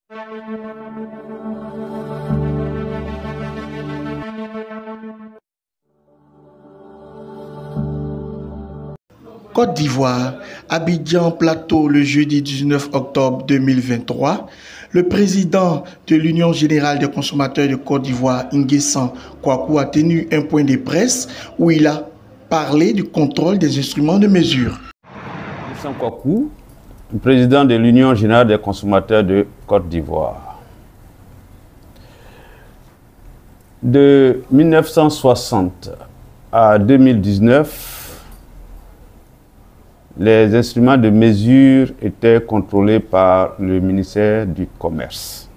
Côte d'Ivoire, Abidjan Plateau, le jeudi 19 octobre 2023, le président de l'Union générale des consommateurs de Côte d'Ivoire, Nguessan Kouakou, a tenu un point de presse où il a parlé du contrôle des instruments de mesure. Nguessan Kouakou, président de l'Union générale des consommateurs de Côte d'Ivoire. De 1960 à 2019, les instruments de mesure étaient contrôlés par le ministère du Commerce.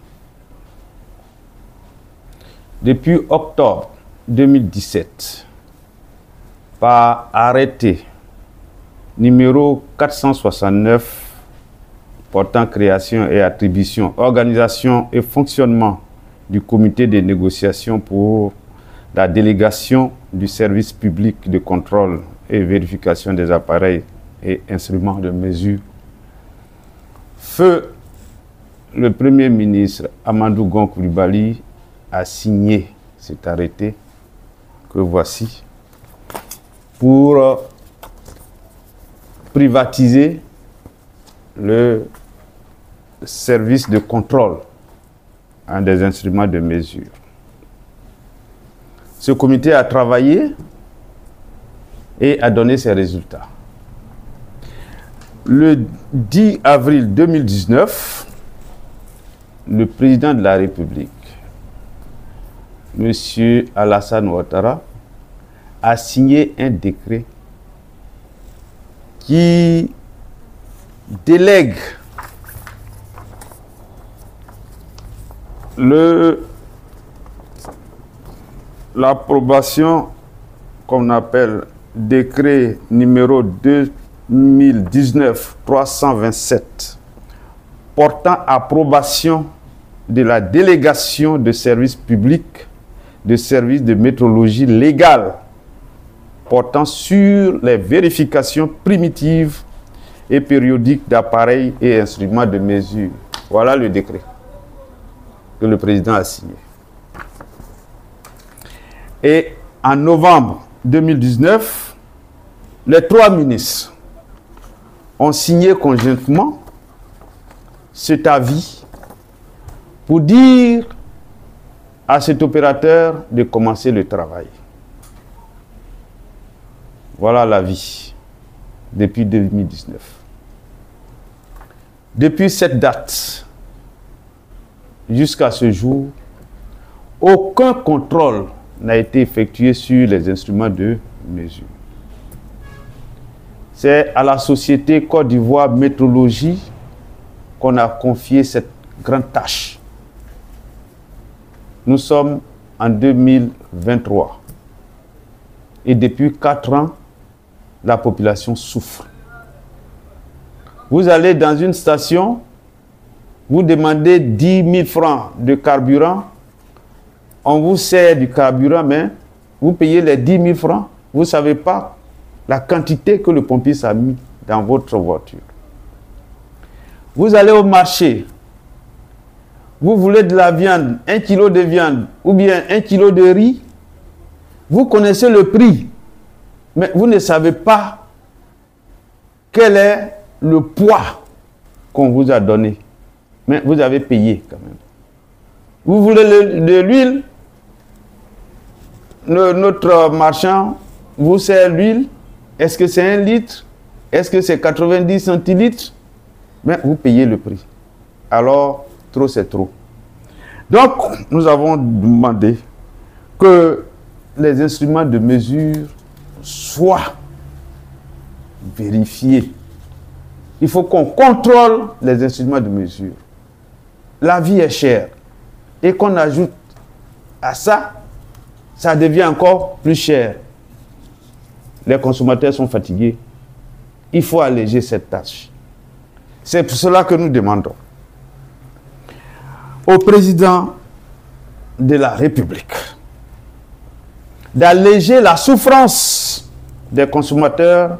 Depuis octobre 2017, par arrêté numéro 469 portant création et attribution, organisation et fonctionnement du comité de négociation pour la délégation du service public de contrôle et vérification des appareils et instruments de mesure. Feu le Premier ministre Amadou Gon Coulibaly a signé cet arrêté que voici pour privatiser le service de contrôle des instruments de mesure. Ce comité a travaillé et a donné ses résultats. Le 10 avril 2019, le président de la République, M. Alassane Ouattara, a signé un décret qui délègue l'approbation qu'on appelle décret numéro 2019-327 portant approbation de la délégation de services publics de services de métrologie légale portant sur les vérifications primitives et périodiques d'appareils et instruments de mesure. Voilà le décret que le président a signé. Et en novembre 2019, les trois ministres ont signé conjointement cet avis pour dire à cet opérateur de commencer le travail. Voilà l'avis depuis 2019. Depuis cette date jusqu'à ce jour, aucun contrôle n'a été effectué sur les instruments de mesure. C'est à la société Côte d'Ivoire Métrologie qu'on a confié cette grande tâche. Nous sommes en 2023 et depuis 4 ans, la population souffre. Vous allez dans une station, vous demandez 10 000 francs de carburant, on vous sert du carburant, mais vous payez les 10 000 francs, vous ne savez pas la quantité que le pompier a mis dans votre voiture. Vous allez au marché, vous voulez de la viande, 1 kilo de viande ou bien 1 kilo de riz, vous connaissez le prix, mais vous ne savez pas quel est le poids qu'on vous a donné. Mais vous avez payé quand même. Vous voulez de l'huile, notre marchand vous sert l'huile. Est-ce que c'est 1 litre? Est-ce que c'est 90 centilitres? Mais vous payez le prix. Alors, trop c'est trop. Donc, nous avons demandé que les instruments de mesure soient vérifiés. Il faut qu'on contrôle les instruments de mesure. La vie est chère. Et qu'on ajoute à ça, ça devient encore plus cher. Les consommateurs sont fatigués. Il faut alléger cette tâche. C'est pour cela que nous demandons au président de la République d'alléger la souffrance des consommateurs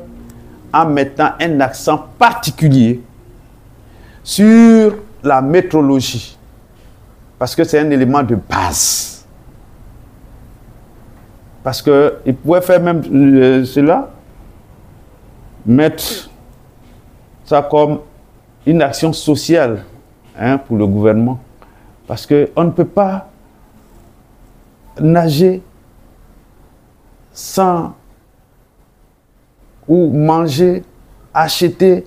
en mettant un accent particulier sur la métrologie Parce que c'est un élément de base. Parce qu'il pouvait faire même cela, mettre ça comme une action sociale pour le gouvernement. Parce qu'on ne peut pas nager sans ou manger, acheter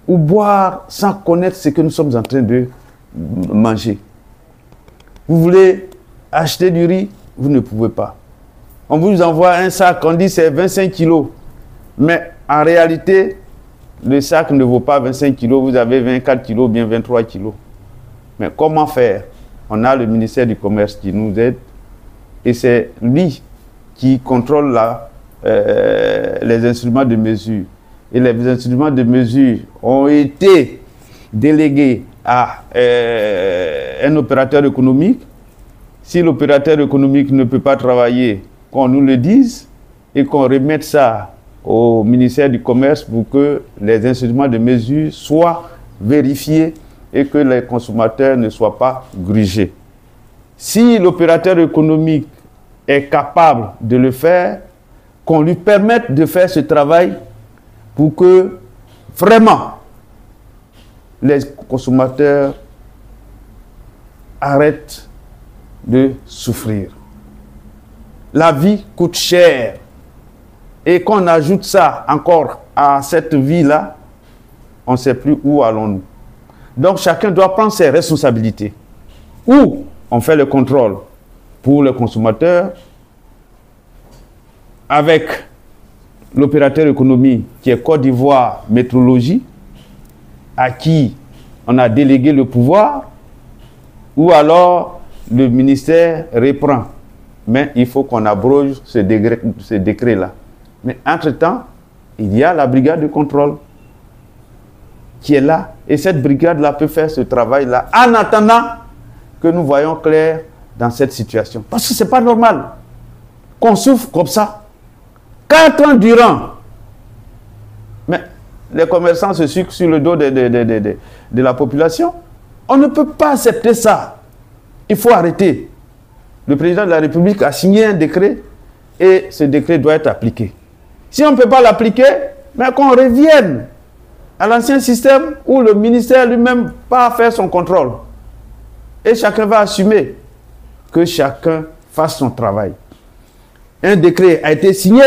ou boire sans connaître ce que nous sommes en train de manger. Vous voulez acheter du riz, vous ne pouvez pas. On vous envoie un sac, on dit c'est 25 kilos. Mais en réalité, le sac ne vaut pas 25 kilos, vous avez 24 kilos, bien 23 kilos. Mais comment faire? On a le ministère du Commerce qui nous aide et c'est lui qui contrôle les instruments de mesure. Et les instruments de mesure ont été délégués à un opérateur économique. Si l'opérateur économique ne peut pas travailler, qu'on nous le dise et qu'on remette ça au ministère du Commerce pour que les instruments de mesure soient vérifiés et que les consommateurs ne soient pas grugés. Si l'opérateur économique est capable de le faire, qu'on lui permette de faire ce travail pour que vraiment les consommateurs arrêtent de souffrir. La vie coûte cher et qu'on ajoute ça encore à cette vie-là, on ne sait plus où allons-nous. Donc chacun doit prendre ses responsabilités. Ou on fait le contrôle pour le consommateur avec l'opérateur économique qui est Côte d'Ivoire Métrologie, à qui on a délégué le pouvoir, ou alors le ministère reprend. Mais il faut qu'on abroge ce décret-là. Mais entre-temps, il y a la brigade de contrôle qui est là. Et cette brigade-là peut faire ce travail-là en attendant que nous voyons clair dans cette situation. Parce que ce n'est pas normal qu'on souffre comme ça. 4 ans durant. Mais les commerçants se sucrent sur le dos de la population. On ne peut pas accepter ça. Il faut arrêter. Le président de la République a signé un décret et ce décret doit être appliqué. Si on ne peut pas l'appliquer, mais qu'on revienne à l'ancien système où le ministère lui-même va faire son contrôle. Et chacun va assumer que chacun fasse son travail. Un décret a été signé,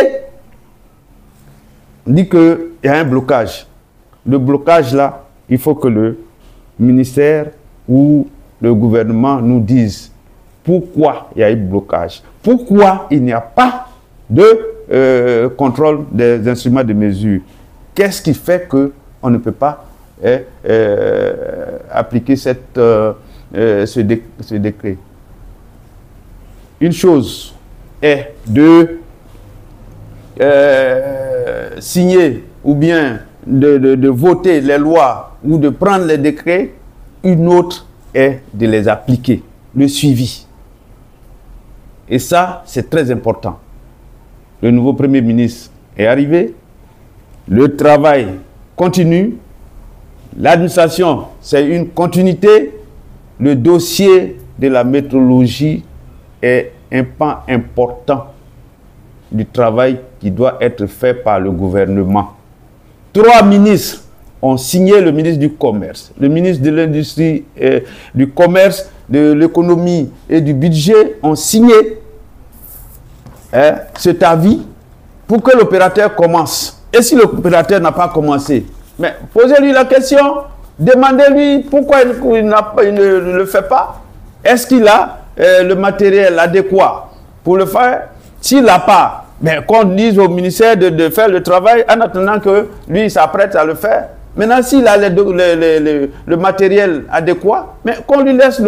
on dit qu'il y a un blocage. Le blocage là, il faut que le ministère ou le gouvernement nous dise pourquoi il y a eu blocage, pourquoi il n'y a pas de contrôle des instruments de mesure. Qu'est-ce qui fait qu'on ne peut pas appliquer ce décret? Une chose est de signer ou bien de voter les lois ou de prendre les décrets, une autre est de les appliquer, le suivi. Et ça, c'est très important. Le nouveau Premier ministre est arrivé, le travail continue, l'administration, c'est une continuité, le dossier de la métrologie est un pan important du travail qui doit être fait par le gouvernement. 3 ministres ont signé, le ministre du Commerce, le ministre de l'Industrie, du Commerce, de l'Économie et du Budget ont signé cet avis pour que l'opérateur commence. Et si l'opérateur n'a pas commencé, mais posez-lui la question, demandez-lui pourquoi il ne le fait pas. Est-ce qu'il a le matériel adéquat pour le faire? S'il n'a pas, mais qu'on dise au ministère de faire le travail en attendant que lui il s'apprête à le faire. Maintenant, s'il a le matériel adéquat, mais qu'on lui laisse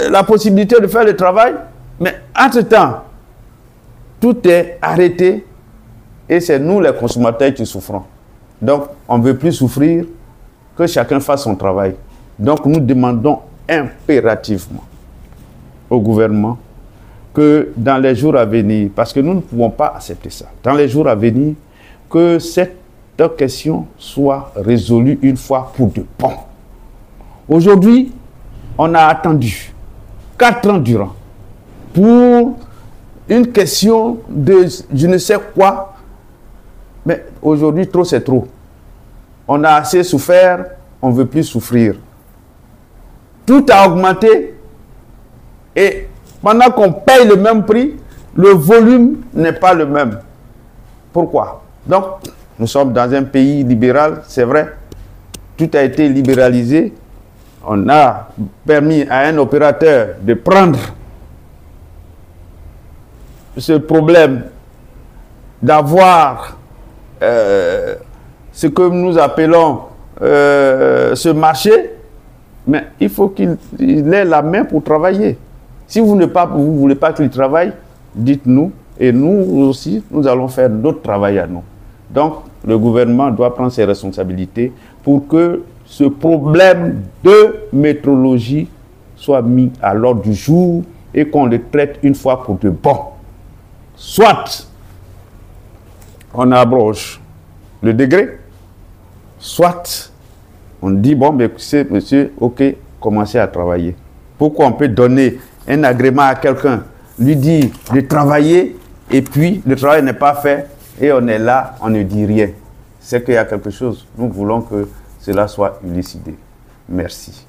la possibilité de faire le travail. Mais entre-temps, tout est arrêté et c'est nous les consommateurs qui souffrons. Donc, on ne veut plus souffrir, que chacun fasse son travail. Donc, nous demandons impérativement au gouvernement que dans les jours à venir, parce que nous ne pouvons pas accepter ça, dans les jours à venir, que cette question soit résolue une fois pour de bon. Aujourd'hui, On a attendu 4 ans durant pour une question de je ne sais quoi. Mais aujourd'hui, trop c'est trop. On a assez souffert, on ne veut plus souffrir. Tout a augmenté et pendant qu'on paye le même prix, le volume n'est pas le même. Pourquoi? Donc, nous sommes dans un pays libéral, c'est vrai. Tout a été libéralisé. On a permis à un opérateur de prendre ce problème, d'avoir ce que nous appelons ce marché, mais il faut qu'il ait la main pour travailler. Si vous ne voulez pas qu'il travaille, dites-nous, et nous aussi, nous allons faire d'autres travail à nous. Donc, le gouvernement doit prendre ses responsabilités pour que ce problème de métrologie soit mis à l'ordre du jour et qu'on le traite une fois pour de bon. Soit on abroge le degré, soit on dit, bon, mais monsieur, ok, commencez à travailler. Pourquoi on peut donner un agrément à quelqu'un, lui dire de travailler, et puis le travail n'est pas fait, et on est là, on ne dit rien. C'est qu'il y a quelque chose. Nous voulons que cela soit élucidé. Merci.